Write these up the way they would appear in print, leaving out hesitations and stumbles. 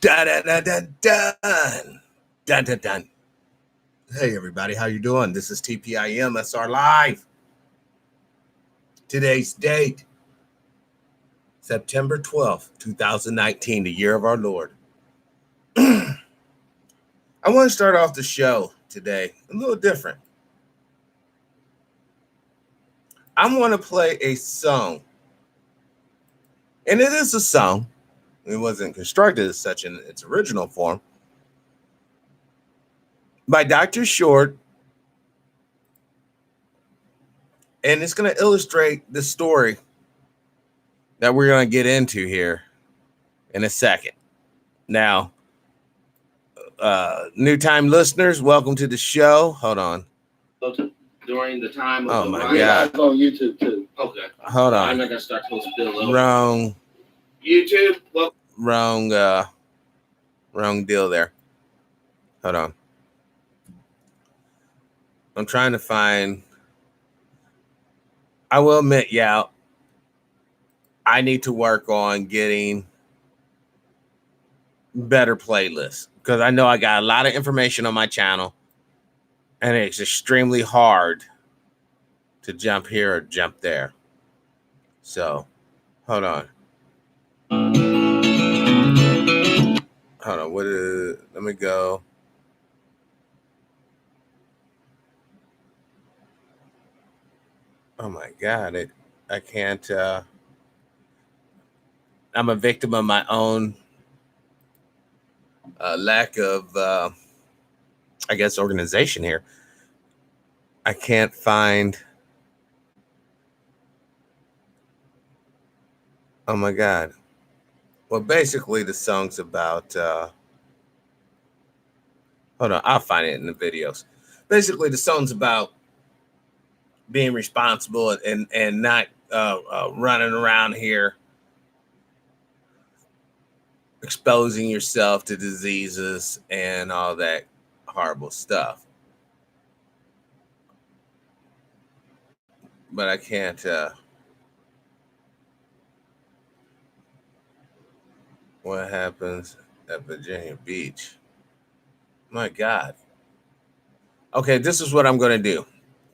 Dun, dun, dun, dun, dun. Dun, dun, dun. Hey, everybody. How you doing? This is TPIM SR Live. Today's date, September 12th, 2019, the year of our Lord. I want to start off the show today a little different. I want to play a song. And it is a song. It wasn't constructed as such in its original form. By Dr. Short. And it's going to illustrate the story that we're going to get into here in a second. Now, new time listeners, welcome to the show. Hold on. During the time of oh my God. It's on YouTube too. Okay. Hold on. I'm not gonna start to spill over. Wrong. YouTube. Well, wrong deal there. Hold on. I'm trying to find. I will admit, yeah, I need to work on getting better playlists because I know I got a lot of information on my channel and it's extremely hard to jump here or jump there. So, hold on. Let me go. Oh my God, I can't, I'm a victim of my own lack of, I guess, organization here. I can't find. Oh my God. Well, basically the song's about, hold on, I'll find it in the videos. Basically the song's about being responsible and not running around here exposing yourself to diseases and all that horrible stuff. But I can't, what happens at Virginia Beach? My God. Okay, this is what I'm going to do.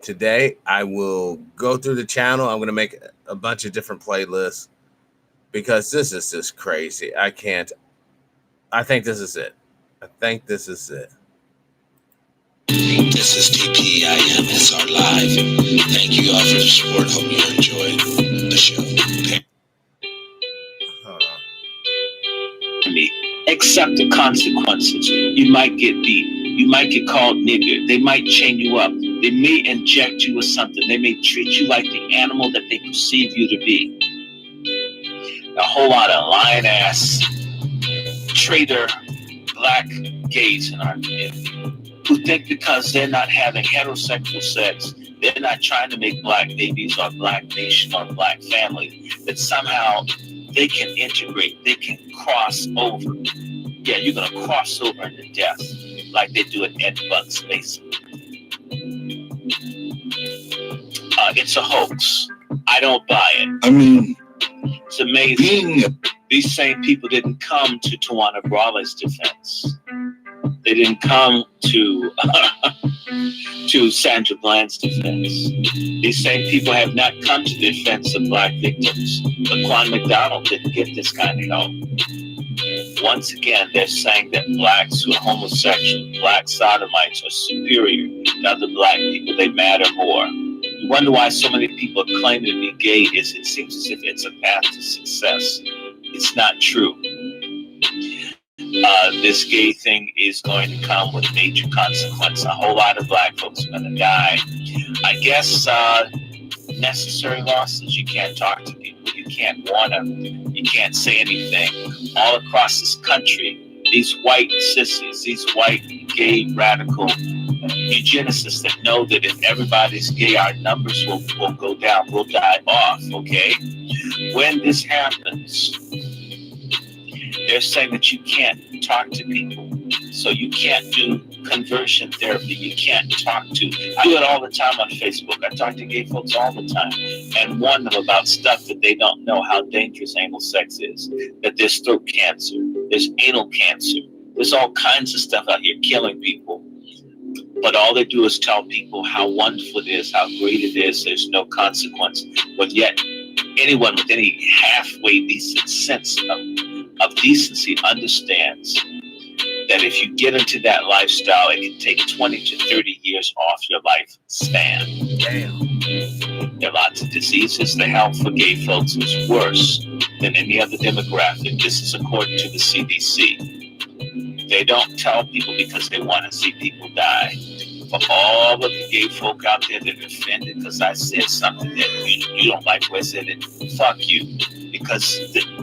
Today, I will go through the channel. I'm going to make a bunch of different playlists because this is just crazy. I think this is it. This is TPIM SR Live. Thank you all for the support. Hope you enjoy the show. Okay. Hold on. Accept the consequences. You might get beat. You might get called nigger. They might chain you up. They may inject you with something. They may treat you like the animal that they perceive you to be. A whole lot of lying-ass, traitor, black gays in our community who think because they're not having heterosexual sex, they're not trying to make black babies or black nation or black family, that somehow they can integrate, they can cross over. Yeah, you're going to cross over into death like they do at Ed Buck's basement. It's a hoax. I don't buy it. I mean, it's amazing. These same people didn't come to Tawana Brawler's defense. They didn't come to Sandra Bland's defense. These same people have not come to the defense of black victims. Laquan McDonald didn't get this kind of help. Once again, they're saying that blacks who are homosexual, black sodomites are superior to other black people. They matter more. You wonder why so many people claim to be gay. It seems as if it's a path to success. It's not true. This gay thing is going to come with major consequence. A whole lot of black folks are going to die. I guess necessary losses. You can't talk to people. You can't warn them. You can't say anything. All across this country, these white sissies, these white gay radical eugenicists that know that if everybody's gay, our numbers will go down, we'll die off, okay? When this happens, they're saying that you can't talk to people, so you can't do conversion therapy you can't talk to. I do it all the time on Facebook. I talk to gay folks all the time and warn them about stuff that they don't know, how dangerous anal sex is, that there's throat cancer, there's anal cancer, there's all kinds of stuff out here killing people. But all they do is tell people how wonderful it is, how great it is, there's no consequence. But yet, anyone with any halfway decent sense of decency understands that if you get into that lifestyle, it can take 20 to 30 years off your lifespan. Damn. There are lots of diseases. The health for gay folks is worse than any other demographic. This is according to the CDC. They don't tell people because they want to see people die. For all of the gay folk out there that are offended because I said something that you don't like, where I said it, fuck you. Because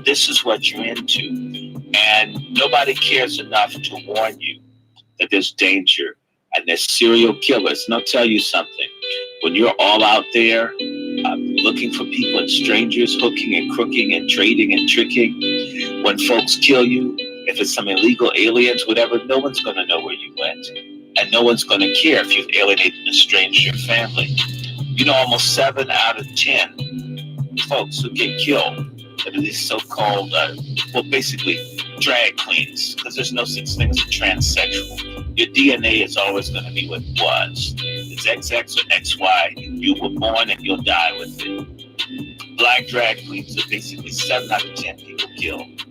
this is what you're into. And nobody cares enough to warn you that there's danger and there's serial killers. And I'll tell you something. When you're all out there looking for people and strangers, hooking and crooking and trading and tricking, when folks kill you, if it's some illegal aliens, whatever, no one's going to know where you went. And no one's going to care if you've alienated and estranged your family. You know, almost 7 out of 10 folks who get killed that are these so-called, basically drag queens, because there's no such thing as a transsexual. Your DNA is always going to be what it was. It's XX or XY. You were born and you'll die with it. Black drag queens are basically 7 out of 10 people killed.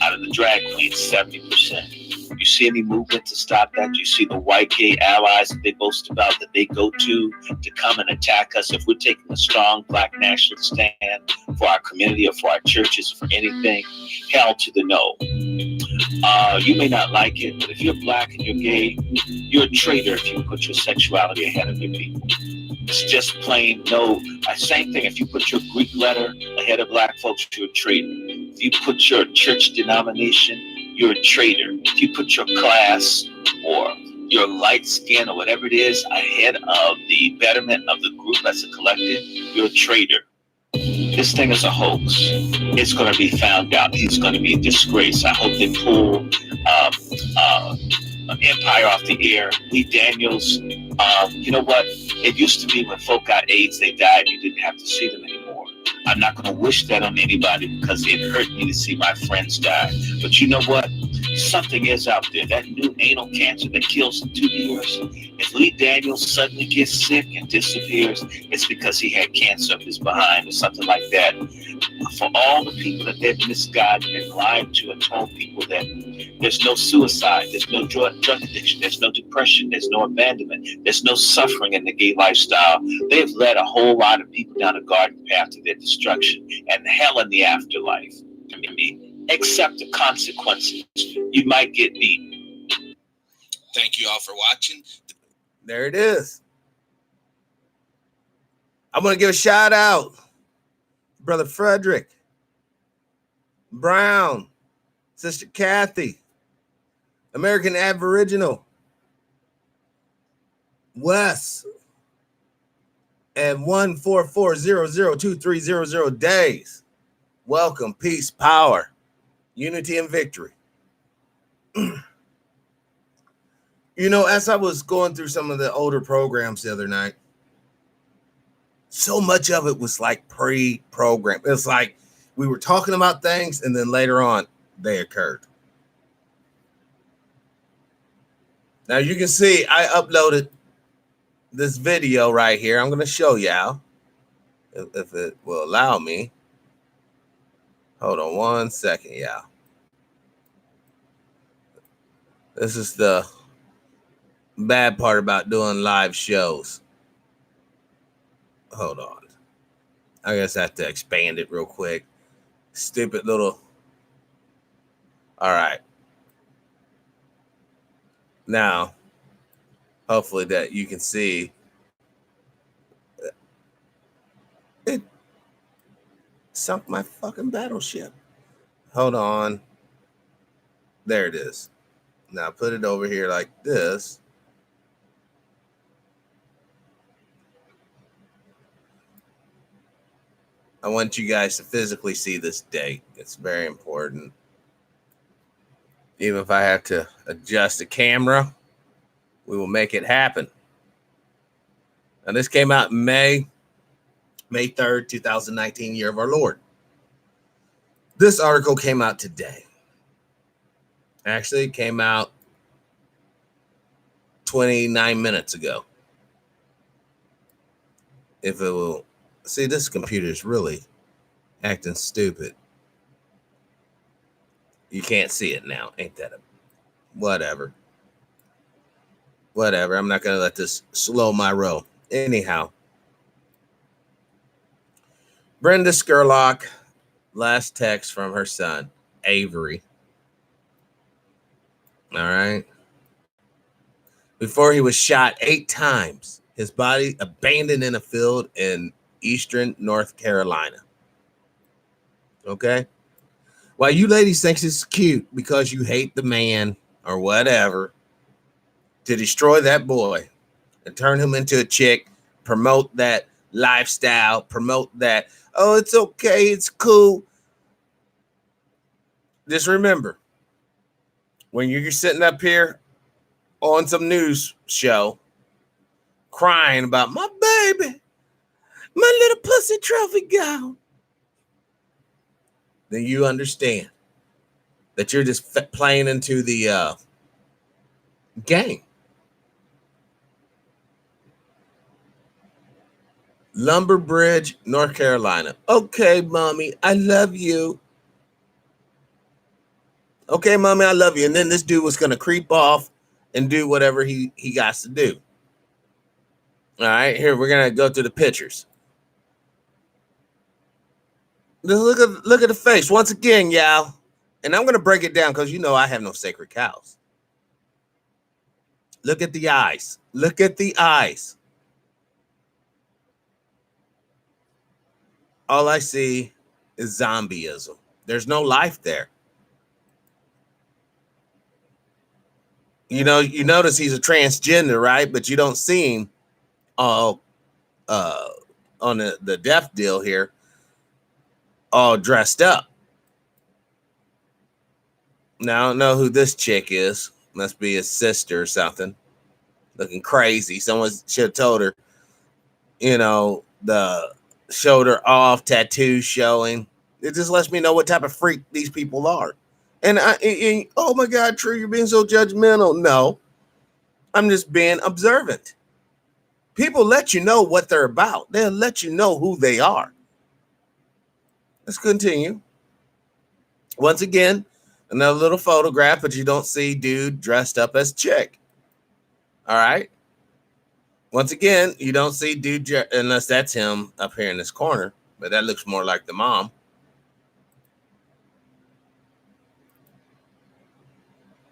Out of the drag queens, 70%. You see any movement to stop that? You see the white gay allies that they boast about that they go to come and attack us if we're taking a strong black national stand for our community or for our churches or for anything? Hell to the no. You may not like it, but if you're black and you're gay, you're a traitor if you put your sexuality ahead of your people. It's just plain no. Same thing. If you put your Greek letter ahead of black folks, you're a traitor. If you put your church denomination, you're a traitor. If you put your class or your light skin or whatever it is ahead of the betterment of the group as a collective, you're a traitor. This thing is a hoax. It's going to be found out. He's going to be a disgrace. I hope they pull Empire off the air. Lee Daniels. You know what? It used to be when folk got AIDS, they died. You didn't have to see them anymore. I'm not going to wish that on anybody because it hurt me to see my friends die. But you know what? Something is out there. That new anal cancer that kills in 2 years. If Lee Daniels suddenly gets sick and disappears, it's because he had cancer up his behind or something like that. For all the people that they've misguided and lied to and told people that there's no suicide, there's no drug addiction, there's no depression, there's no abandonment, there's no suffering in the gay lifestyle. They've led a whole lot of people down a garden path to their destruction and hell in the afterlife. I mean, accept the consequences. You might get beaten. Thank you all for watching. There it is. I'm going to give a shout out. Brother Frederick Brown, Sister Kathy, American Aboriginal, Wes, and 144002300 days. Welcome, peace, power, unity, and victory. You know, as I was going through some of the older programs the other night, so much of it was like pre-programmed. It's like we were talking about things and then later on they occurred. Now you can see I uploaded this video right here. I'm going to show y'all if it will allow me. Hold on 1 second, y'all. This is the bad part about doing live shows. Hold on. I guess I have to expand it real quick. Stupid little. All right. Now, hopefully that you can see. It sunk my fucking battleship. Hold on. There it is. Now put it over here like this. I want you guys to physically see this date. It's very important. Even if I have to adjust the camera. We will make it happen. Now, this came out in May 3rd, 2019, year of our Lord. This article came out today. Actually, it came out 29 minutes ago. If it will, see, this computer is really acting stupid. You can't see it now. Ain't that a whatever? Whatever. I'm not going to let this slow my roll. Anyhow, Brenda Skurlock, last text from her son, Avery. All right. Before he was shot 8 times, his body abandoned in a field in eastern North Carolina. Okay. While you ladies think it's cute because you hate the man or whatever, to destroy that boy and turn him into a chick, promote that lifestyle, promote that, oh, it's okay, it's cool. Just remember, when you're sitting up here on some news show crying about my baby, my little pussy trophy gone, then you understand that you're just playing into the game. Lumber Bridge, North Carolina. Okay, mommy, I love you. Okay, mommy, I love you. And then this dude was going to creep off and do whatever he got to do. All right, here, we're going to go through the pictures. Look at the face once again, y'all. And I'm going to break it down because you know I have no sacred cows. Look at the eyes. Look at the eyes. All I see is zombieism. There's no life there. You know, you notice he's a transgender, right? But you don't see him all on the death deal here, all dressed up. Now, I don't know who this chick is. Must be his sister or something. Looking crazy. Someone should have told her, you know, the shoulder off, tattoo showing. It just lets me know what type of freak these people are. And oh my God, True, you're being so judgmental. No, I'm just being observant. People let you know what they're about. They'll let you know who they are. Let's continue. Once again, another little photograph, but you don't see dude dressed up as chick. All right. Once again, you don't see dude, unless that's him up here in this corner, but that looks more like the mom.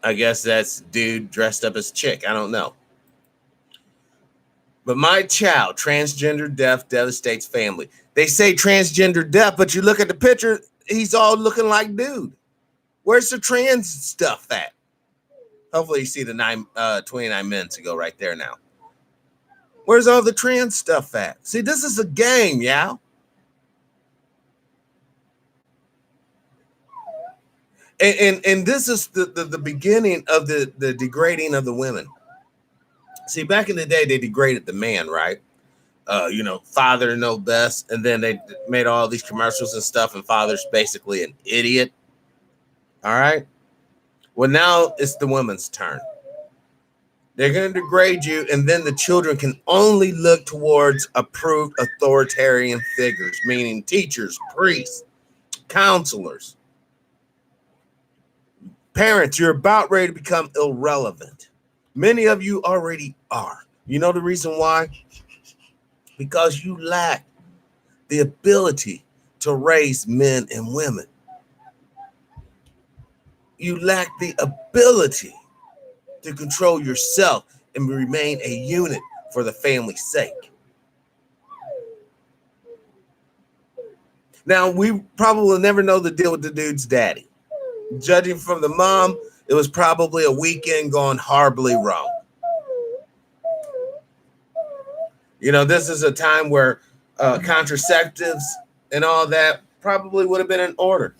I guess that's dude dressed up as chick. I don't know. But my child, transgender death devastates family. They say transgender death, but you look at the picture, he's all looking like dude. Where's the trans stuff at? Hopefully you see the 29 minutes ago right there now. Where's all the trans stuff at? See, this is a game, y'all. And this is the beginning of the degrading of the women. See, back in the day, they degraded the man, right? You know, father know best. And then they made all these commercials and stuff, and father's basically an idiot. All right. Well, now it's the women's turn. They're going to degrade you, and then the children can only look towards approved authoritarian figures, meaning teachers, priests, counselors. Parents, you're about ready to become irrelevant. Many of you already are. You know the reason why? Because you lack the ability to raise men and women. You lack the ability to control yourself and remain a unit for the family's sake. Now, we probably will never know the deal with the dude's daddy. Judging from the mom, it was probably a weekend gone horribly wrong. You know, this is a time where contraceptives and all that probably would have been in order.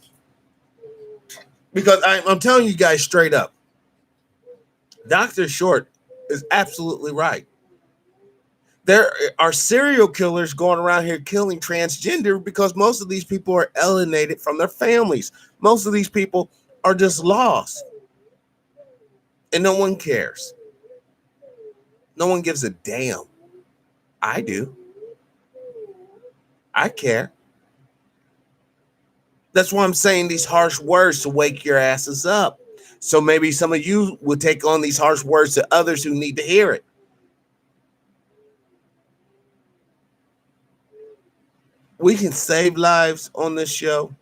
Because I'm telling you guys straight up, Dr. Short is absolutely right. There are serial killers going around here killing transgender because most of these people are alienated from their families. Most of these people are just lost. And no one cares. No one gives a damn. I do. I care. That's why I'm saying these harsh words to wake your asses up. So maybe some of you will take on these harsh words to others who need to hear it. We can save lives on this show.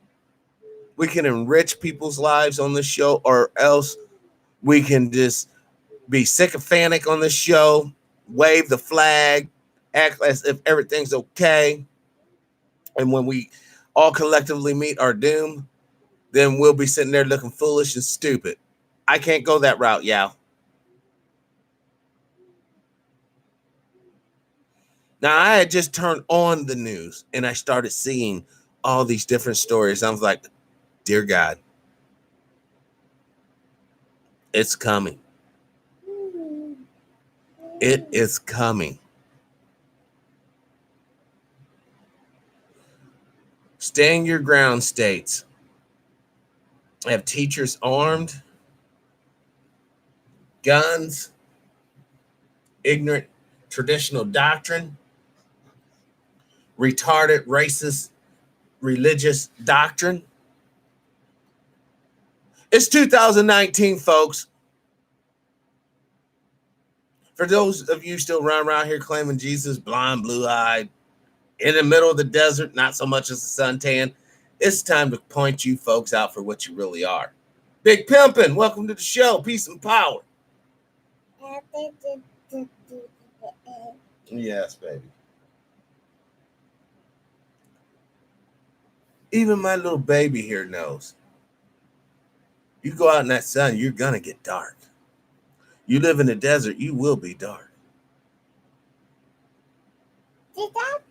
We can enrich people's lives on this show, or else we can just be sycophantic on this show, wave the flag, act as if everything's okay. And when we all collectively meet our doom, then we'll be sitting there looking foolish and stupid. I can't go that route, y'all. Now, I had just turned on the news and I started seeing all these different stories. I was like, dear God, it's coming. It is coming. Stand your ground, states. Have teachers armed, guns, ignorant traditional doctrine, retarded racist religious doctrine. It's 2019, folks. For those of you still running around here claiming Jesus, blind, blue-eyed, in the middle of the desert, not so much as a suntan, it's time to point you folks out for what you really are. Big Pimpin', welcome to the show. Peace and power. Yes, baby. Even my little baby here knows. You go out in that sun, you're going to get dark. You live in the desert, you will be dark.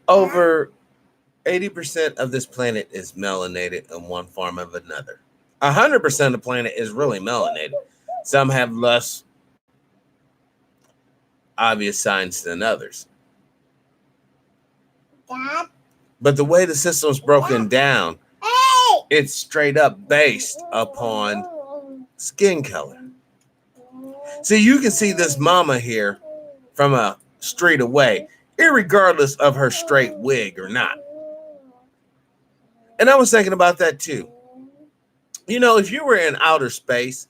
Over 80% of this planet is melanated in one form or another. 100% of the planet is really melanated. Some have less obvious signs than others. But the way the system's broken down, it's straight up based upon skin color. See, you can see this mama here from a street away, irregardless of her straight wig or not. And I was thinking about that too. You know, if you were in outer space,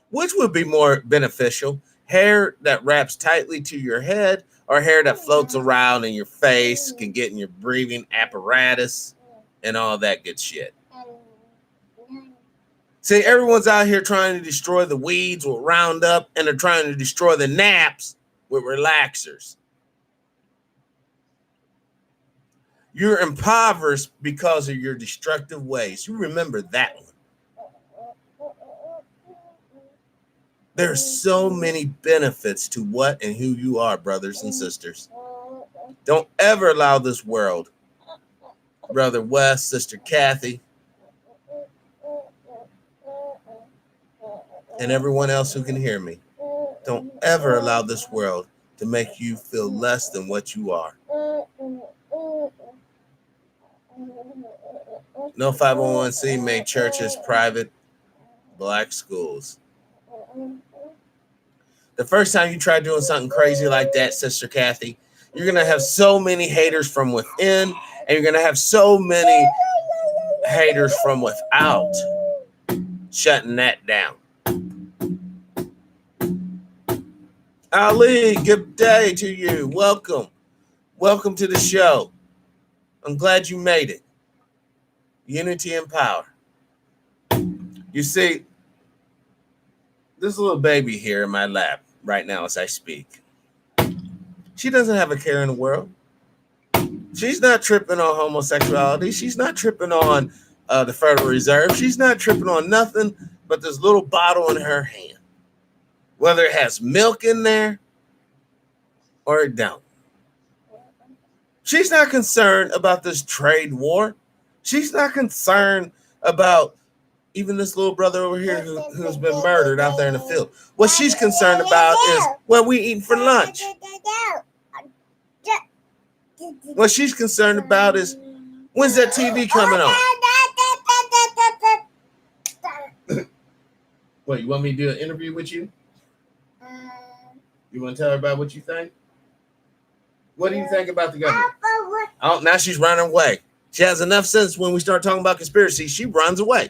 which would be more beneficial? Hair that wraps tightly to your head, or hair that floats around in your face, can get in your breathing apparatus and all that good shit. See, everyone's out here trying to destroy the weeds with Roundup, and they're trying to destroy the naps with relaxers. You're impoverished because of your destructive ways. You remember that one. There's so many benefits to what and who you are, brothers and sisters. Don't ever allow this world, Brother Wes, Sister Kathy, and everyone else who can hear me, don't ever allow this world to make you feel less than what you are. No 501c made churches, private, black schools. The first time you try doing something crazy like that, Sister Kathy, you're going to have so many haters from within, and you're going to have so many haters from without shutting that down. Ali, good day to you. Welcome. Welcome to the show. I'm glad you made it. Unity and power. You see, this little baby here in my lap right now as I speak, she doesn't have a care in the world. She's not tripping on homosexuality. She's not tripping on the Federal Reserve. She's not tripping on nothing but this little bottle in her hand. Whether it has milk in there or it don't. She's not concerned about this trade war. She's not concerned about Even this little brother over here who's been murdered out there in the field. What she's concerned about is what we eating for lunch. What she's concerned about is when's that TV coming on? What, you want me to do an interview with you? You want to tell her about what you think? What do you think about the government? Oh, now she's running away. She has enough sense when we start talking about conspiracy, she runs away.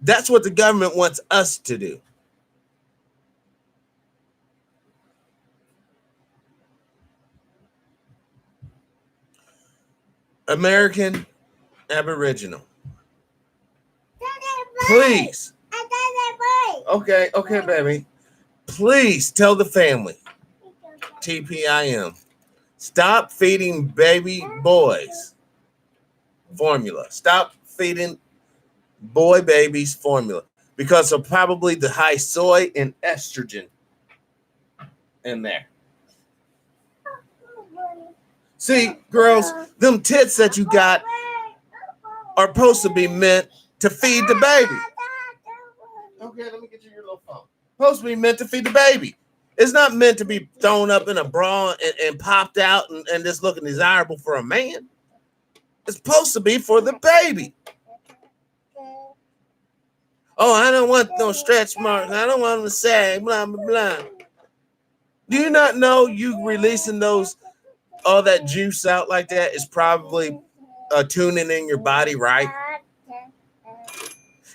That's what the government wants us to do. American Aboriginal. Please. Okay, baby. Please tell the family. TPIM. Stop feeding baby boys formula. Stop feeding boy babies formula because of probably the high soy and estrogen in there. See, girls, them tits that you got are supposed to be meant to feed the baby. Okay, let me get you your little phone. Supposed to be meant to feed the baby. It's not meant to be thrown up in a bra and popped out and just looking desirable for a man. It's supposed to be for the baby. Oh, I don't want no stretch marks. I don't want them to say blah, blah, blah. Do you not know you releasing all that juice out like that is probably tuning in your body right?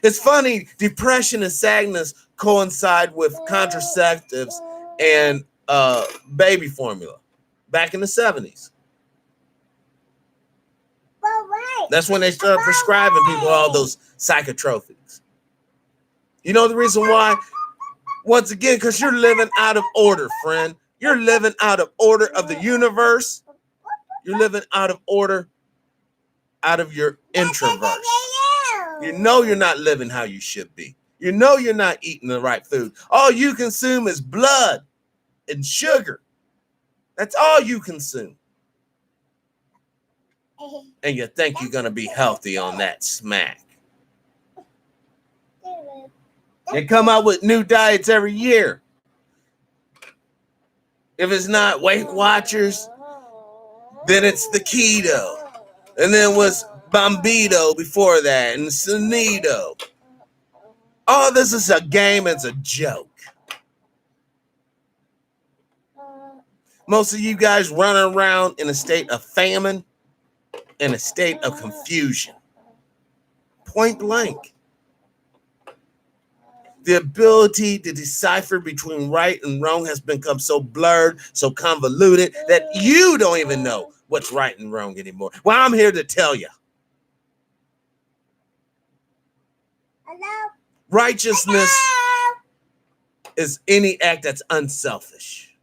It's funny, depression and sadness coincide with contraceptives and baby formula back in the 70s. That's when they started prescribing people all those psychotropics. You know the reason why? Once again, because you're living out of order, friend. You're living out of order of the universe. You're living out of order out of your introverse. You know you're not living how you should be. You know you're not eating the right food. All you consume is blood and sugar. That's all you consume. And you think you're going to be healthy on that smack. They come out with new diets every year. If it's not Weight Watchers, then it's the keto. And then was Bombito before that and Sunito. All this is a game, it's a joke. Most of you guys running around in a state of famine, in a state of confusion. Point blank. The ability to decipher between right and wrong has become so blurred, so convoluted, that you don't even know what's right and wrong anymore. Well, I'm here to tell you. Hello? Righteousness is any act that's unselfish.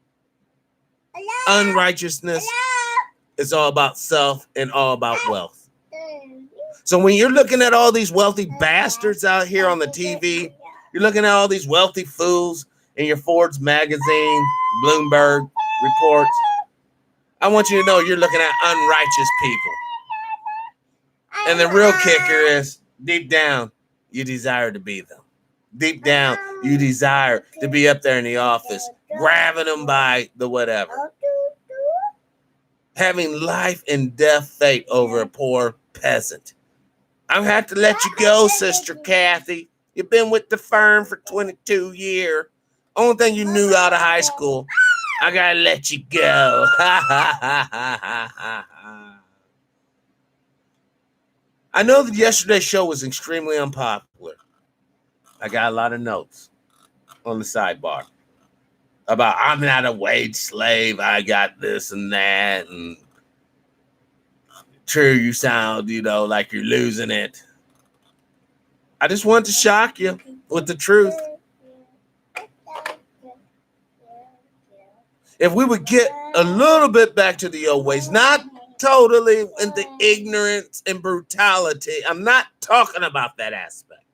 Hello? Unrighteousness Hello? is all about self and all about wealth. So when you're looking at all these wealthy bastards out here on the TV, you're looking at all these wealthy fools in your Forbes magazine, Bloomberg reports, I want you to know you're looking at unrighteous people. And the real kicker is, deep down, you desire to be them. Deep down, you desire to be up there in the office, grabbing them by the whatever. Having life and death fate over a poor peasant. I have to let you go, Sister Kathy. You've been with the firm for 22 years. Only thing you knew out of high school. I gotta let you go. I know that yesterday's show was extremely unpopular. I got a lot of notes on the sidebar about I'm not a wage slave. I got this and that. And true, you sound, like you're losing it. I just want to shock you with the truth. If we would get a little bit back to the old ways, not totally into ignorance and brutality. I'm not talking about that aspect.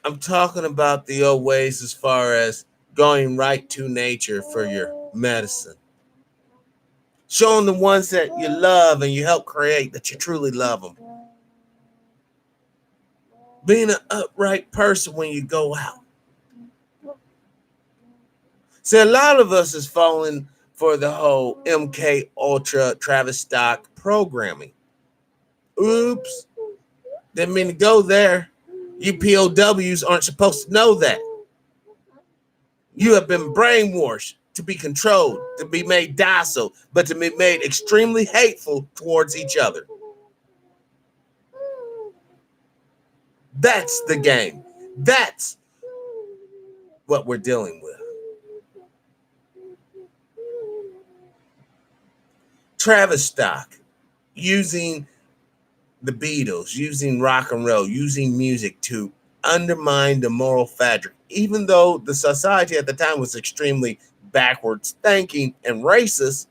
I'm talking about the old ways as far as going right to nature for your medicine. Showing the ones that you love and you help create that you truly love them. Being an upright person when you go out. See, a lot of us is falling for the whole MK Ultra Travis Stock programming. Oops. Didn't mean to go there. You POWs aren't supposed to know that. You have been brainwashed to be controlled, to be made docile, but to be made extremely hateful towards each other. That's the game. That's what we're dealing with. Travis Stock using the Beatles, using rock and roll, using music to undermine the moral fabric, even though the society at the time was extremely backwards thinking and racist,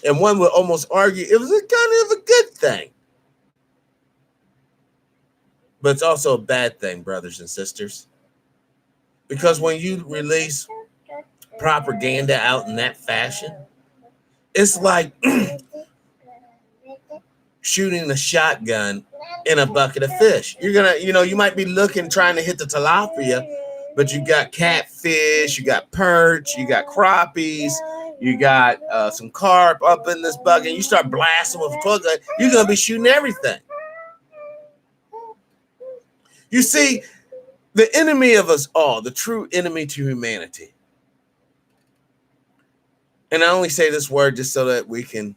and one would almost argue it was a kind of a good thing. But it's also a bad thing, brothers and sisters, because when you release propaganda out in that fashion, it's like shooting a shotgun in a bucket of fish. You're gonna, you might be looking, trying to hit the tilapia, but you got catfish, you got perch, you got crappies, you got some carp up in this bucket. You start blasting with a 12 gun, you're gonna be shooting everything. You see, the enemy of us all, the true enemy to humanity. And I only say this word just so that we can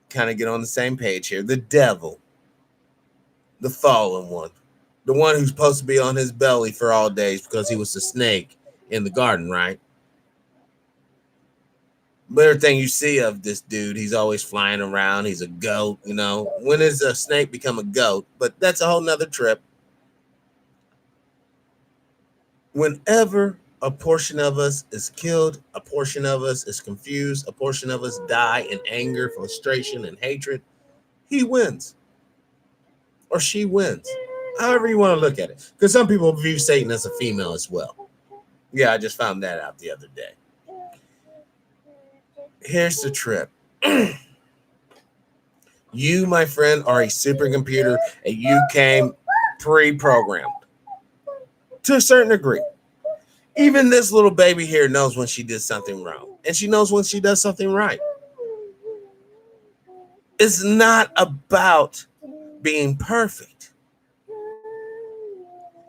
kind of get on the same page here. The devil, the fallen one, the one who's supposed to be on his belly for all days because he was the snake in the garden, right? But everything you see of this dude, he's always flying around. He's a goat, When does a snake become a goat? But that's a whole nother trip. Whenever a portion of us is killed, a portion of us is confused, a portion of us die in anger, frustration, and hatred, he wins. Or she wins. However you want to look at it. Because some people view Satan as a female as well. Yeah, I just found that out the other day. Here's the trip. You, my friend, are a supercomputer, and you came pre-programmed. To a certain degree. Even this little baby here knows when she did something wrong. And she knows when she does something right. It's not about being perfect.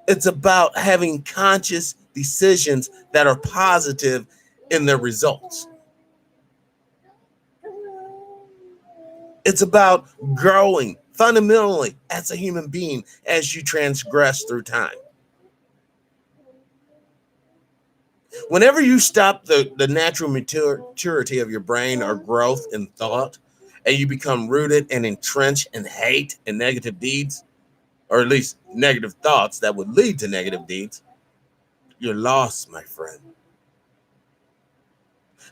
It's about having conscious decisions that are positive in their results. It's about growing fundamentally as a human being as you transgress through time. Whenever you stop the natural maturity of your brain or growth in thought, and you become rooted and entrenched in hate and negative deeds, or at least negative thoughts that would lead to negative deeds, you're lost, my friend.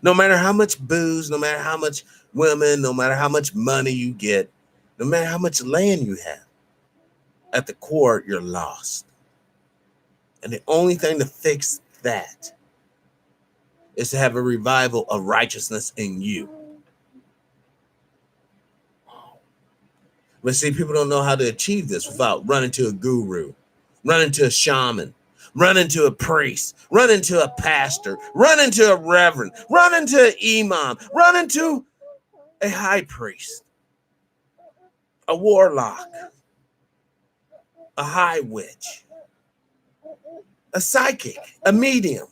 No matter how much booze, no matter how much women, no matter how much money you get, no matter how much land you have, at the core, you're lost. And the only thing to fix that is to have a revival of righteousness in you. But see, people don't know how to achieve this without running to a guru, running to a shaman, running to a priest, running to a pastor, running to a reverend, running to an imam, running to a high priest, a warlock, a high witch, a psychic, a medium.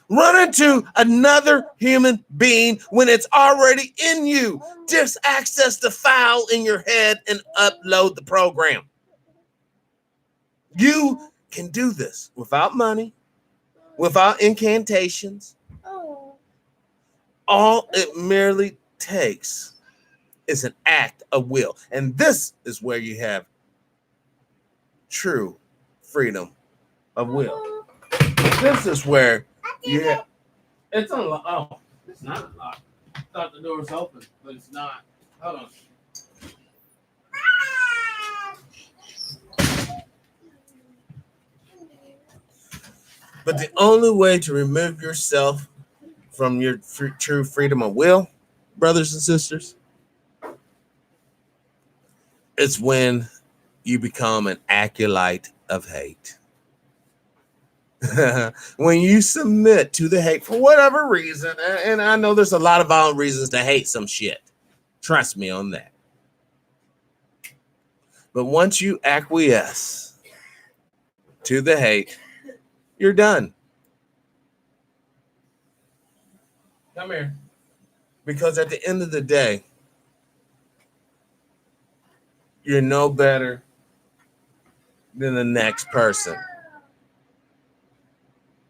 Run into another human being when it's already in you. Just access the file in your head and upload the program. You can do this without money, without incantations. All it merely takes is an act of will. And this is where you have true freedom of will. This is where yeah, it's unlocked. Oh, it's not unlocked. I thought the door was open, but it's not. Hold on. But the only way to remove yourself from your true freedom of will brothers and sisters? It's when you become an acolyte of hate. When you submit to the hate for whatever reason, and I know there's a lot of valid reasons to hate some shit. Trust me on that. But once you acquiesce to the hate, you're done. Come here. Because at the end of the day, you're no better than the next person.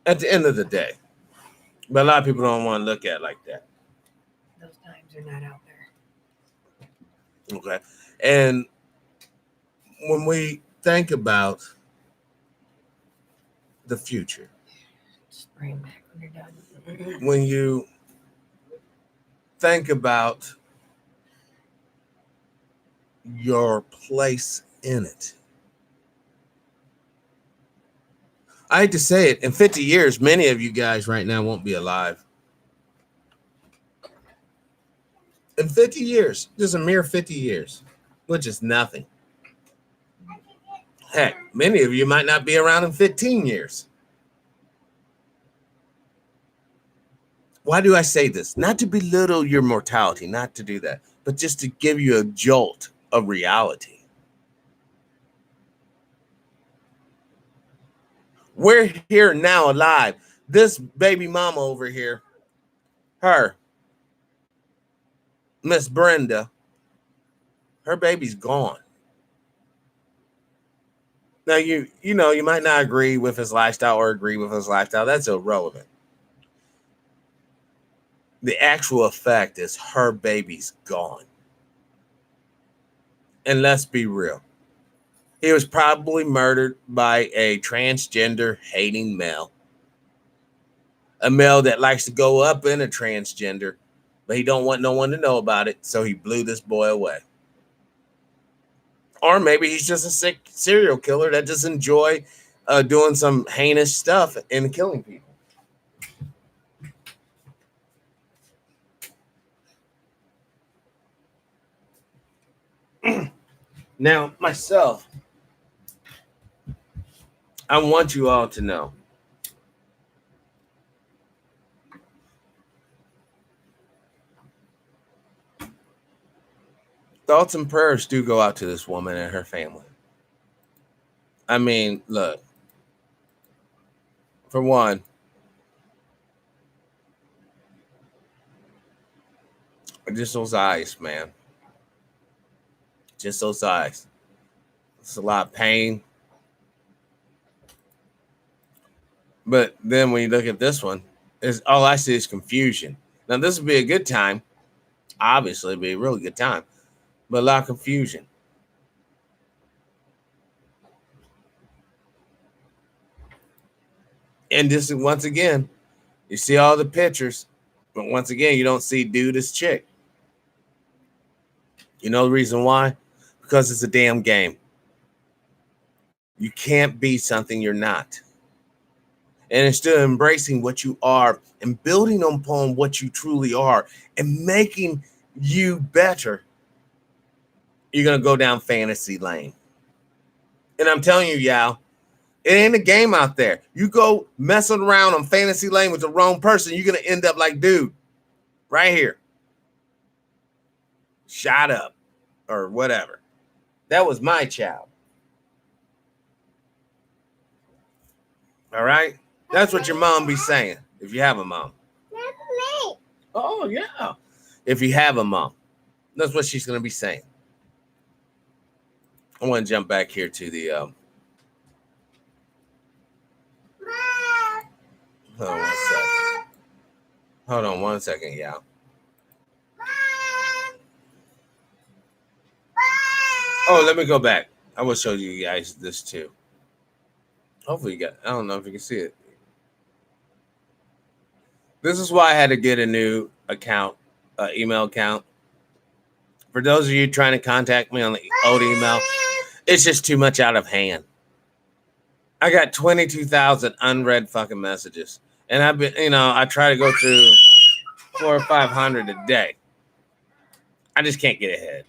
At the end of the day. But a lot of people don't want to look at it like that. Those times are not out there. Okay. And when we think about the future, Just bring them back when you're done. when you think about your place in it, I hate to say it, in 50 years, many of you guys right now won't be alive. In 50 years, just a mere 50 years, which is nothing. Heck, many of you might not be around in 15 years. Why do I say this? Not to belittle your mortality, not to do that, but just to give you a jolt of reality. We're here now alive. This baby mama over here, her, Miss Brenda, her baby's gone. Now, you know, you might not agree with his lifestyle or agree with his lifestyle. That's irrelevant. The actual effect is her baby's gone. And let's be real. He was probably murdered by a transgender hating male. A male that likes to go up in a transgender, but he don't want no one to know about it, so he blew this boy away. Or maybe he's just a sick serial killer that just enjoy doing some heinous stuff and killing people. Now, myself, I want you all to know thoughts and prayers do go out to this woman and her family. I mean, look, for one, just those eyes, man. Just those eyes. It's a lot of pain. But then when you look at this one, all I see is confusion. Now, this would be a good time. Obviously, it'd be a really good time. But a lot of confusion. And this is, once again, you see all the pictures. But once again, you don't see dude as chick. You know the reason why? Because it's a damn game. You can't be something you're not. And instead of embracing what you are and building upon what you truly are and making you better, you're going to go down fantasy lane. And I'm telling you, y'all, it ain't a game out there. You go messing around on fantasy lane with the wrong person, you're going to end up like dude right here. Shot up or whatever. That was my child. All right? That's what your mom be saying if you have a mom. That's me. Oh, yeah. If you have a mom, that's what she's going to be saying. I want to jump back here to the hold on 1 second. Hold on 1 second, y'all. Oh, let me go back. I will show you guys this too. Hopefully you got, I don't know if you can see it. This is why I had to get a new account, email account. For those of you trying to contact me on the old email, it's just too much out of hand. I got 22,000 unread fucking messages. And I've been, I try to go through 400 or 500 a day. I just can't get ahead.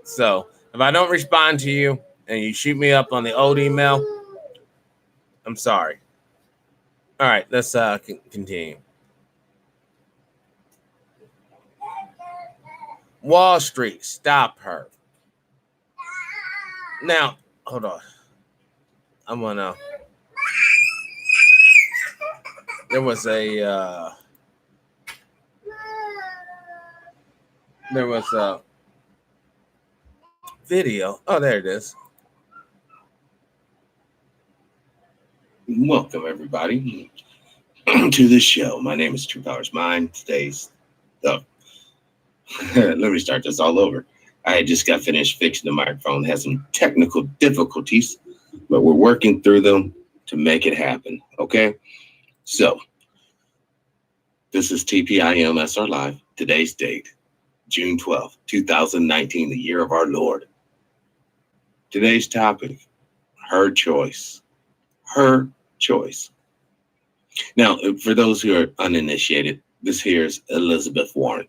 So if I don't respond to you and you shoot me up on the old email, I'm sorry. All right, let's continue. Wall Street, stop her. Now, hold on. I'm gonna. There was a video. Oh, there it is. Welcome, everybody, to this show. My name is TruePowerIsMine. Today's. Oh, let me start this all over. I just got finished fixing the microphone. Had some technical difficulties, but we're working through them to make it happen. Okay? So, this is TPIM SR Live. Today's date, June 12th, 2019, the year of our Lord. Today's topic, her choice. Her choice. Now, for those who are uninitiated, this here is Elizabeth Warren,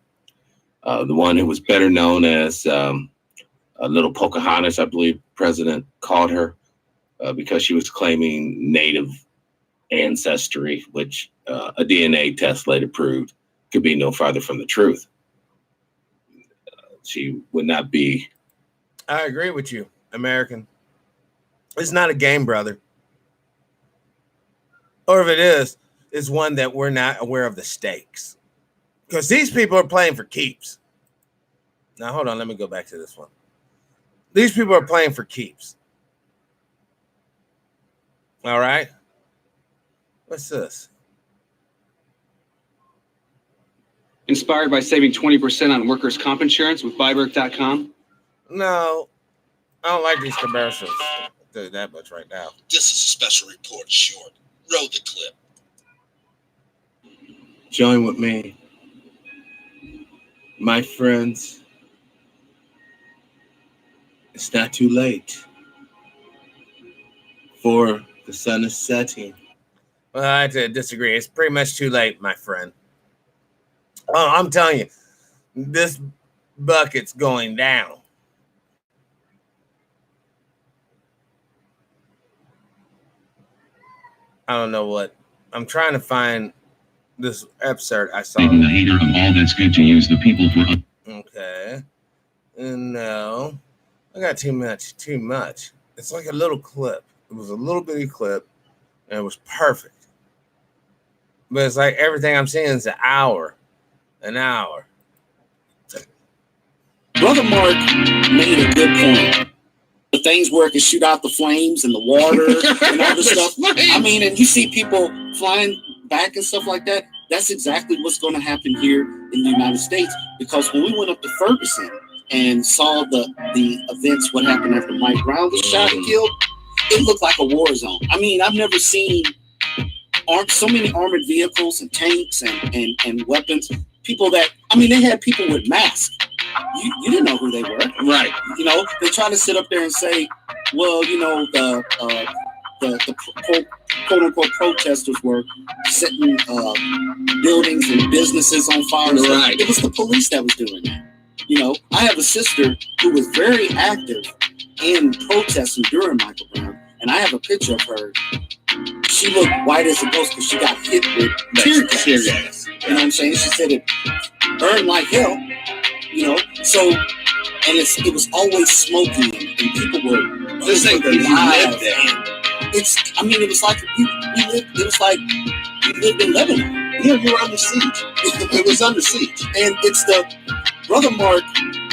the one who was better known as Little Pocahontas, I believe President called her, because she was claiming Native ancestry, which a DNA test later proved could be no farther from the truth. She would not be. I agree with you, American. It's not a game, brother. Or if it is, it's one that we're not aware of the stakes. Because these people are playing for keeps. Now, hold on. Let me go back to this one. These people are playing for keeps. All right. What's this? Inspired by saving 20% on workers' comp insurance with Byberg.com? No, I don't like these commercials. I'll tell you that much right now. This is a special report short. Roll the clip. Join with me, my friends. It's not too late, for the sun is setting. Well, I have to disagree. It's pretty much too late, my friend. Oh, I'm telling you, this bucket's going down. I don't know what. I'm trying to find this excerpt I saw. Making a hater of all that's good to use the people for. Okay. And no, I got too much. It's like a little clip. It was a little bitty clip, and it was perfect. But it's like everything I'm seeing is an hour. Brother Mark made a good point. The things where it can shoot out the flames and the water and all this stuff. I mean, and you see people flying back and stuff like that. That's exactly what's going to happen here in the United States. Because when we went up to Ferguson and saw the events, what happened after Mike Brown was shot and killed, it looked like a war zone. I mean, I've never seen so many armored vehicles and tanks and weapons. People that, I mean, they had people with masks. You didn't know who they were. Right. You know, they try to sit up there and say, well, you know, the quote unquote protesters were setting buildings and businesses on fire. Right. It was the police that was doing that. You know, I have a sister who was very active in protesting during Michael Brown, and I have a picture of her. She looked white as a ghost because she got hit with tear gas. You know what I'm saying? She said it burned like hell. You know, so, and it was always smoking, and people were This ain't the alive. live there. It's, I mean, it was like we lived. It was like we lived in Lebanon. Yeah, you were under siege. It was under siege. And it's the Brother Mark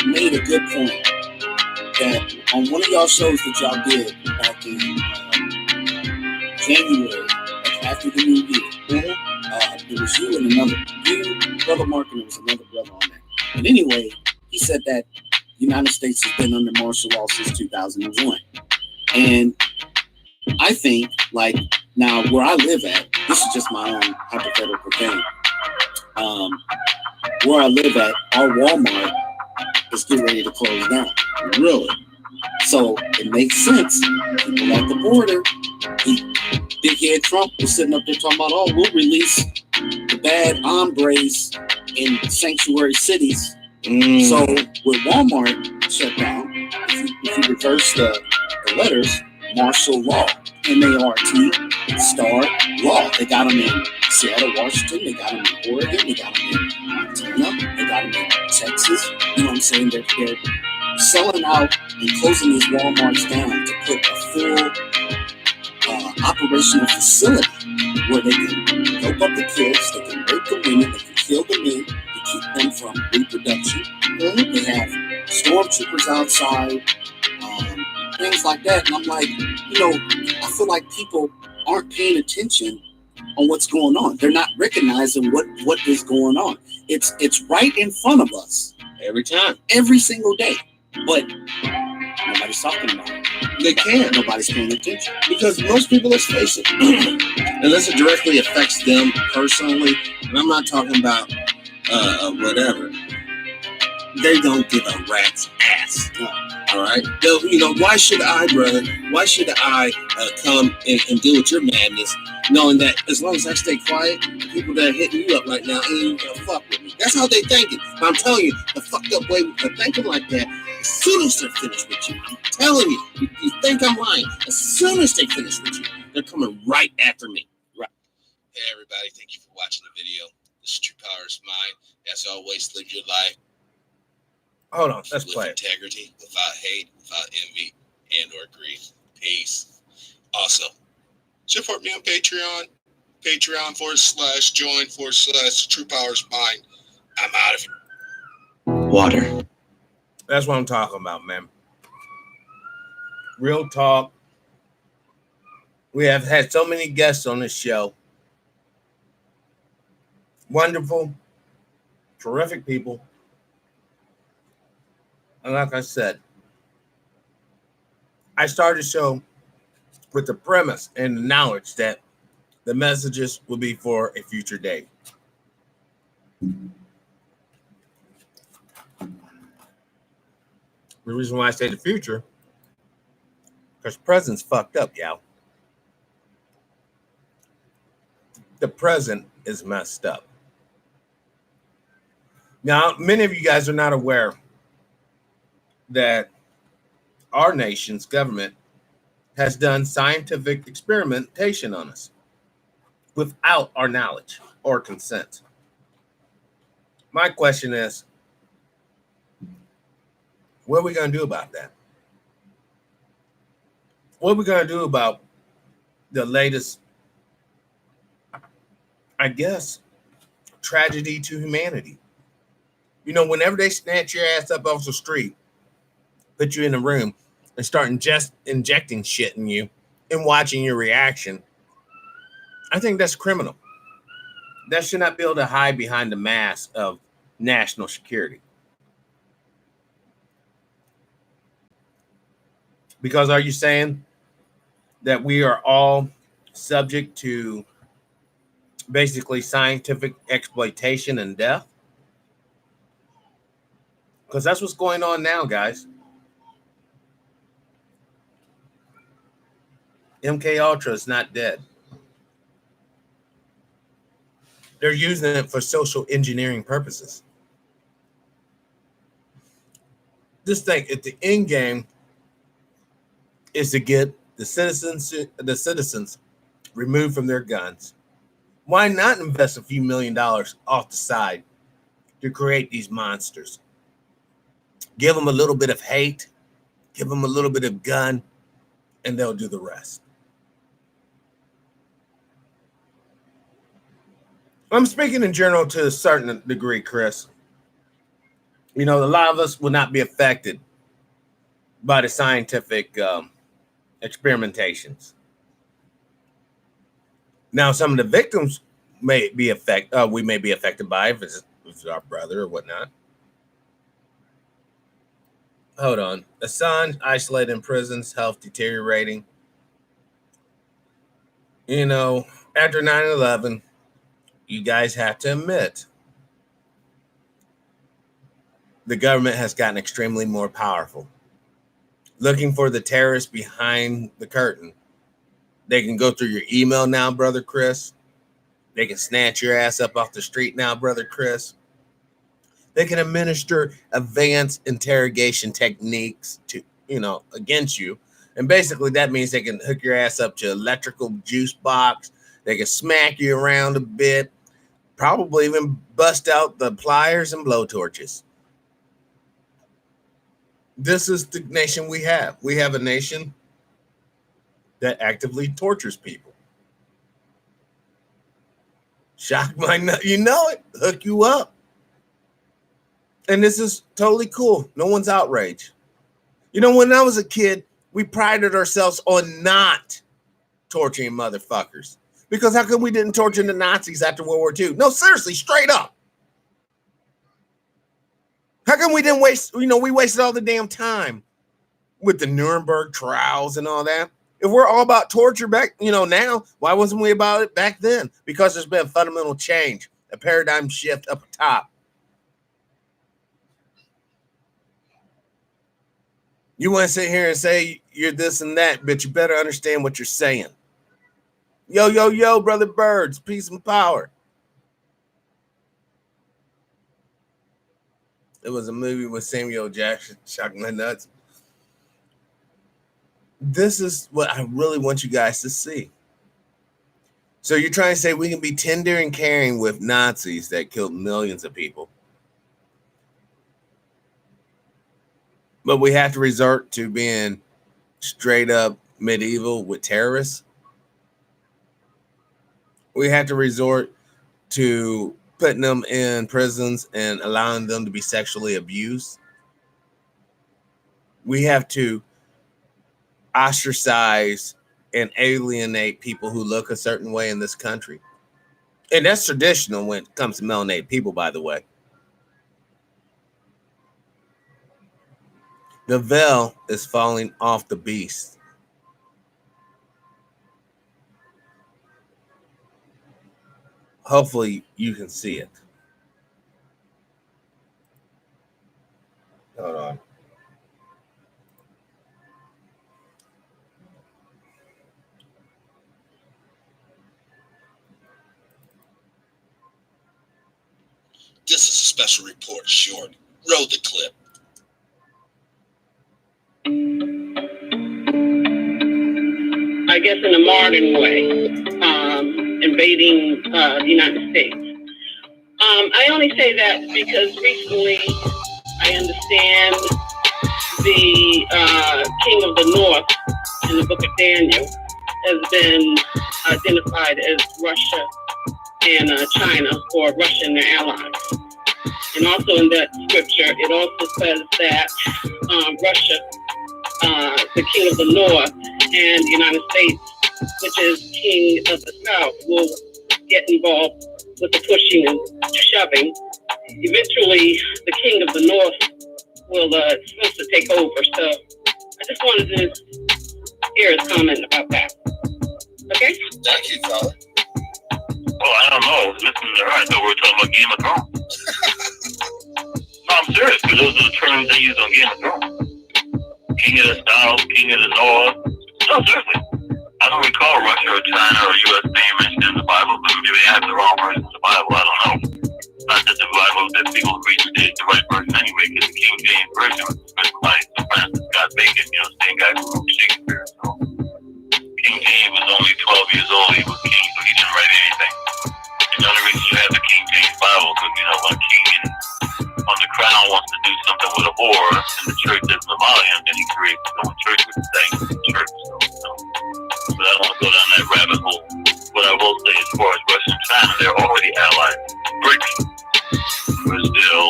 made a good point that on one of y'all shows that y'all did back in January, after the new year, it was you and Brother Mark, and there was another brother on there. But anyway, he said that the United States has been under martial law since 2001. And I think, like, now where I live at, this is just my own hypothetical thing. Where I live at, our Walmart is getting ready to close down. Really? So it makes sense. People at the border, Big Head Trump was sitting up there talking about, oh, we'll release the bad hombres in sanctuary cities So with Walmart shut down, if you reverse the letters, martial law, MART, star law. They got them in Seattle, Washington. They got them in Oregon. They got them in Montana. They got them in Texas. You know what I'm saying? They're selling out and closing these Walmarts down to put a full operational facility where they can dope up the kids, they can rape the women, they can kill the men to keep them from reproduction. They have stormtroopers outside, things like that. And I'm like, I feel like people aren't paying attention on what's going on. They're not recognizing what is going on. It's right in front of us Every time. every single day, but nobody's talking about it. They can't. Nobody's paying attention. Because most people, let's face it, unless it directly affects them personally, and I'm not talking about whatever, they don't give a rat's ass. All right? Why should I, brother? Why should I come and deal with your madness, knowing that as long as I stay quiet, people that are hitting you up right now ain't even gonna fuck with me? That's how they thinking. But I'm telling you, the fucked up way of thinking like that, as soon as they're finished with you, I'm telling you, you think I'm lying. As soon as they finish with you, they're coming right after me. Right. Hey everybody, thank you for watching the video. This is TruePowerIsMine. As always, live your life. Hold on, let's with play it. integrity, without hate, without envy, and or greed. Peace. Also, support me on Patreon. Patreon.com/join/TruePowerIsMine. I'm out of here. Water. That's what I'm talking about, man. Real talk. We have had so many guests on this show. Wonderful, terrific people. And like I said, I started the show with the premise and the knowledge that the messages will be for a future day. The reason why I say the future, because present's fucked up, y'all. The present is messed up. Now, many of you guys are not aware that our nation's government has done scientific experimentation on us without our knowledge or consent. My question is, what are we going to do about that? What are we going to do about the latest, I guess, tragedy to humanity? Whenever they snatch your ass up off the street, put you in a room, and start injecting shit in you and watching your reaction, I think that's criminal. That should not be able to hide behind the mask of national security. Because are you saying that we are all subject to basically scientific exploitation and death? Because that's what's going on now, guys. MK Ultra is not dead. They're using it for social engineering purposes. Just think, if the end game is to get the citizens removed from their guns, why not invest a few $1 million off the side to create these monsters? Give them a little bit of hate, give them a little bit of gun, and they'll do the rest. I'm speaking in general to a certain degree, Chris. A lot of us will not be affected by the scientific experimentations. Now, some of the victims may be affected. We may be affected by it if it's our brother or whatnot. Hold on. Assange isolated in prisons, health deteriorating. After 9/11, you guys have to admit the government has gotten extremely more powerful. Looking for the terrorists behind the curtain. They can go through your email now, Brother Chris. They can snatch your ass up off the street now, Brother Chris. They can administer advanced interrogation techniques to, against you. And basically that means they can hook your ass up to electrical juice box. They can smack you around a bit, probably even bust out the pliers and blowtorches. This is the nation we have. We have a nation that actively tortures people. Shock my nut, you know it, hook you up. And this is totally cool. No one's outraged. When I was a kid, we prided ourselves on not torturing motherfuckers. Because how come we didn't torture the Nazis after World War II? No, seriously, straight up. How come we didn't waste, we wasted all the damn time with the Nuremberg trials and all that? If we're all about torture back, now, why wasn't we about it back then? Because there's been a fundamental change, a paradigm shift up top. You want to sit here and say you're this and that, but you better understand what you're saying. Yo, yo, yo, brother Birds, peace and power. It was a movie with Samuel Jackson, shock my nuts. This is what I really want you guys to see. So you're trying to say we can be tender and caring with Nazis that killed millions of people, but we have to resort to being straight up medieval with terrorists? We have to resort to putting them in prisons and allowing them to be sexually abused? We have to ostracize and alienate people who look a certain way in this country. And that's traditional when it comes to melanated people, by the way. The veil is falling off the beast. Hopefully you can see it. Hold on. This is a special report short. Roll the clip. I guess in a modern way, invading the United States. I only say that because recently I understand the King of the North in the book of Daniel has been identified as Russia and China, or Russia and their allies. And also in that scripture, it also says that Russia, the King of the North, and the United States, which is King of the South, will get involved with the pushing and shoving. Eventually, the King of the North will supposed to take over. So I just wanted to hear his comment about that. Okay? Thank you, Father. Well, I don't know. Listen to her. I thought we were talking about Game of Thrones. No, I'm serious, because those are the terms they use on Game of Thrones. King of the South, King of the North. No, seriously. I don't recall Russia or China or U.S. being mentioned in the Bible, but maybe they have the wrong version of the Bible. I don't know. Not that the Bible that people read today is the right version anyway, because the King James Version was written by Sir Francis Scott Bacon, same guy who wrote Shakespeare. So King James was only 12 years old. He was king, so he didn't write anything. And the only reason you have the King James Bible is because, when a king on the crown wants to do something with a whore, and the church doesn't allow him, then he creates his own church with the thing in the church. But I don't want to go down that rabbit hole. What I will say, as far as Russia and China, they're already allies. BRICS, Brazil,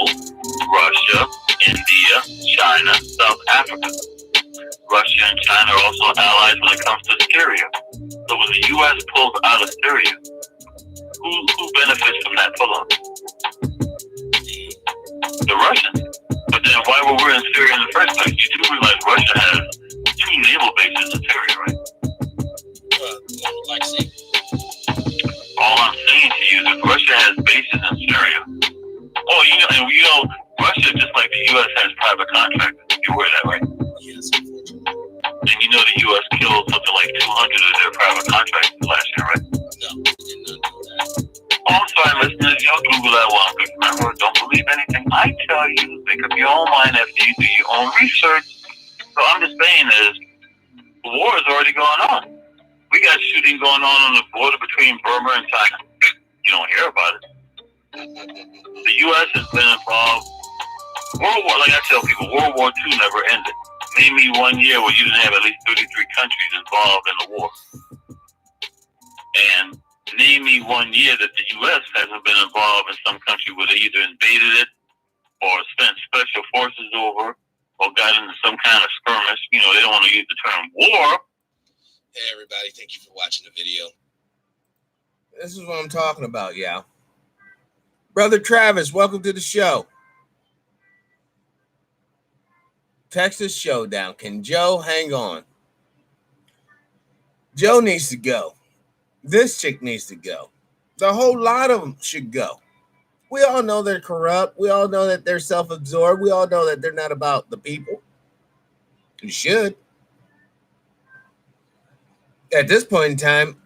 Russia, India, China, South Africa. Russia and China are also allies when it comes to Syria. So when the U.S. pulls out of Syria, who benefits from that pull-out? The Russians. But then why were we in Syria in the first place? You do realize Russia has 2 naval bases in Syria, right? All I'm saying to you is that Russia has bases in Syria. Oh, Russia, just like the U.S., has private contractors. You're aware of that, right? Yes, unfortunately. And you know the U.S. killed something like 200 of their private contractors last year, right? No, we did not know that. All I'm fine, listeners. Y'all Google that one. Remember, don't believe anything I tell you. Make up your own mind after you do your own research. So I'm just saying is, the war is already going on. We got shooting going on the border between Burma and China. You don't hear about it. The U.S. has been involved. World War, like I tell people, World War II never ended. Name me one year where you didn't have at least 33 countries involved in the war. And name me one year that the U.S. hasn't been involved in some country where they either invaded it or sent special forces over or got into some kind of skirmish. You know, they don't want to use the term war. Hey, everybody. Thank you for watching the video. This is what I'm talking about, yeah. Brother Travis, welcome to the show. Texas Showdown. Can Joe hang on? Joe needs to go. This chick needs to go. The whole lot of them should go. We all know they're corrupt. We all know that they're self-absorbed. We all know that they're not about the people. You should. At this point in time,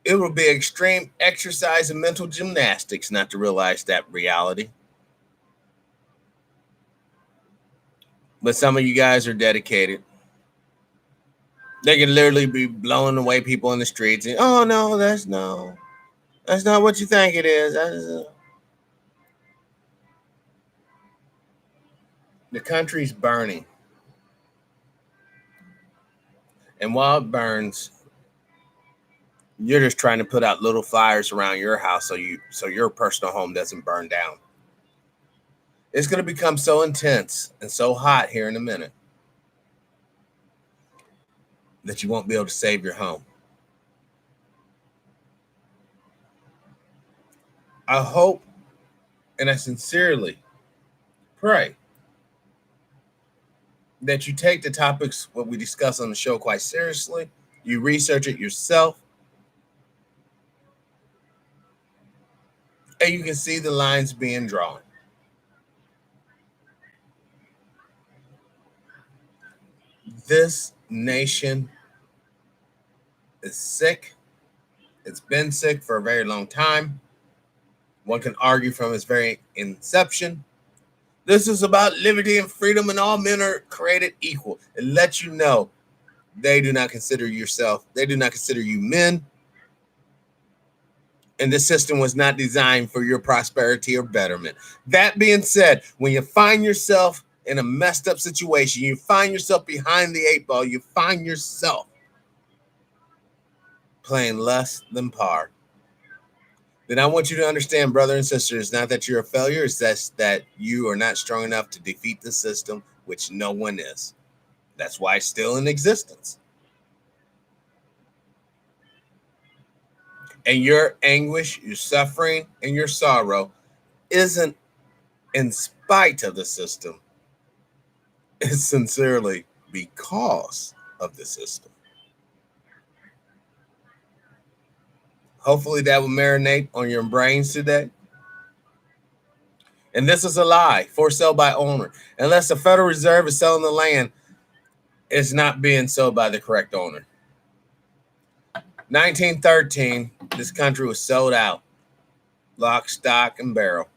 it will be extreme exercise and mental gymnastics not to realize that reality. But some of you guys are dedicated. They can literally be blowing away people in the streets. And, oh, no, that's not what you think it is. The country's burning. And while it burns, you're just trying to put out little fires around your house so your personal home doesn't burn down. It's going to become so intense and so hot here in a minute that you won't be able to save your home. I hope and I sincerely pray that you take the topics what we discuss on the show quite seriously. You research it yourself. And you can see the lines being drawn. This nation is sick. It's been sick for a very long time. One can argue from its very inception. This is about liberty and freedom, and all men are created equal. It lets you know they do not consider you men. And the system was not designed for your prosperity or betterment. That being said, when you find yourself in a messed up situation, you find yourself behind the 8 ball, you find yourself playing less than par, then I want you to understand, brother and sister, it's not that you're a failure, it's that you are not strong enough to defeat the system, which no one is. That's why it's still in existence. And your anguish, your suffering, and your sorrow isn't in spite of the system. It's sincerely because of the system. Hopefully that will marinate on your brains today. And this is a lie, for sale by owner. Unless the Federal Reserve is selling the land, it's not being sold by the correct owner. 1913, this country was sold out, lock, stock, and barrel.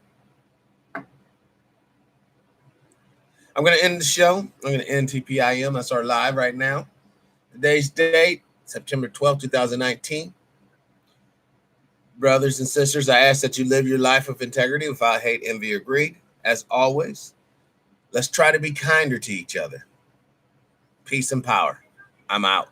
I'm going to end the show. I'm going to end TPIM SR live right now. Today's date, September 12, 2019. Brothers and sisters, I ask that you live your life of integrity without hate, envy, or greed. As always, let's try to be kinder to each other. Peace and power. I'm out.